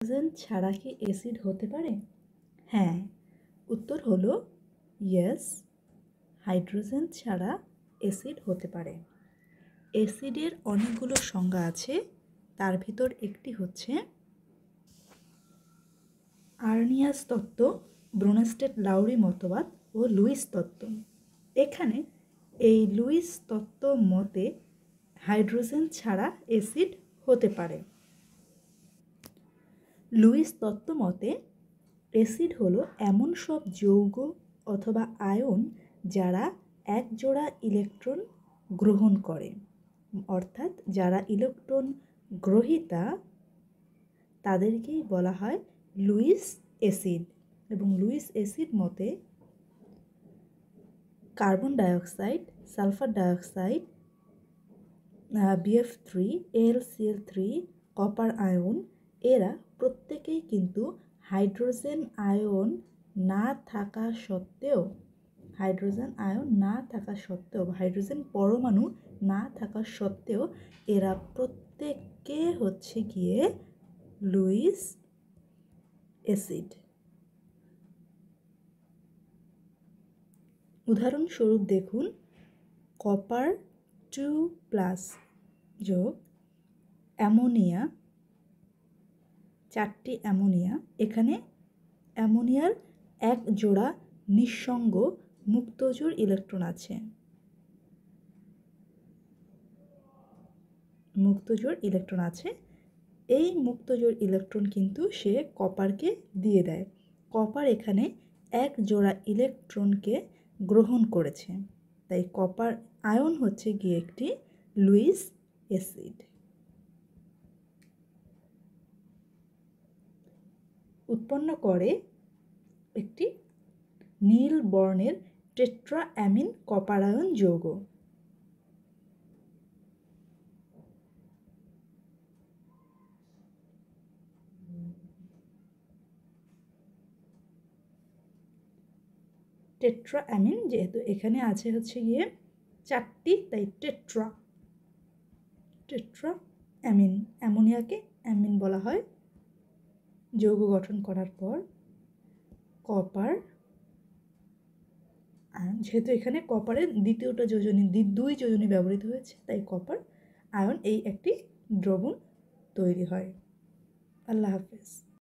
Hydrogen ছাড়া কি acid হতে পারে? হ্যাঁ, উত্তর হলো ইয়েস, হাইড্রোজেন ছাড়া অ্যাসিড হতে পারে। অ্যাসিডের অনেকগুলো সংজ্ঞা আছে, তার ভিতর একটি হচ্ছে আর্নিয়াস তত্ত্ব, ব্রুনেস্টেড লাউরি মতবাদ ও লুইস তত্ত্ব। এখানে এই লুইস তত্ত্ব মতে হাইড্রোজেন ছাড়া অ্যাসিড হতে পারে। লুইস তত্ত্ব মতে অ্যাসিড হলো এমন সব যৌগ অথবা আয়ন যারা এক জোড়া ইলেকট্রন গ্রহণ করে, অর্থাৎ যারা ইলেকট্রন গ্রহীতা তাদেরকেই বলা হয় লুইস অ্যাসিড। এবং লুইস অ্যাসিড মতে carbon dioxide, sulphur dioxide, BF3, AlCl3, copper ion এরা প্রত্যেকেই কিন্তু হাইড্রোজেন আয়ন না থাকা সত্ত্বেও হাইড্রোজেন পরমাণু না থাকা সত্ত্বেও এরা প্রত্যেকে হচ্ছে গিয়ে লুইস অ্যাসিড। উদাহরণস্বরূপ দেখুন, কপার 2+ যোগ অ্যামোনিয়া, 4টি অ্যামোনিয়া। এখানে অ্যামোনিয়ার এক জোড়া নিঃসঙ্গ মুক্তজোড় ইলেকট্রন আছে। এই মুক্তজোড় ইলেকট্রন কিন্তু সে কপারকে দিয়ে দেয়। কপার এখানে এক জোড়া ইলেকট্রনকে গ্রহণ করেছে, তাই কপার আয়ন হচ্ছে গিয়ে একটি লুইস অ্যাসিড। উৎপন্ন করে একটি নীল বর্ণের টেট্রাঅ্যামিন কপার আয়ন যৌগ। টেট্রাঅ্যামিন, যেহেতু এখানে আছে হচ্ছে গিয়ে 4টি, তাই টেট্রাঅ্যামিন। অ্যামোনিয়াকে অ্যামিন বলা হয়। যৌগ গঠন করার পর কপার আয়ন, যেহেতু এখানে কপারের দুই যোজনী ব্যবহৃত হয়েছে, তাই কপার আয়ন এই একটি দ্রবণ তৈরি হয়। আল্লাহ হাফেজ।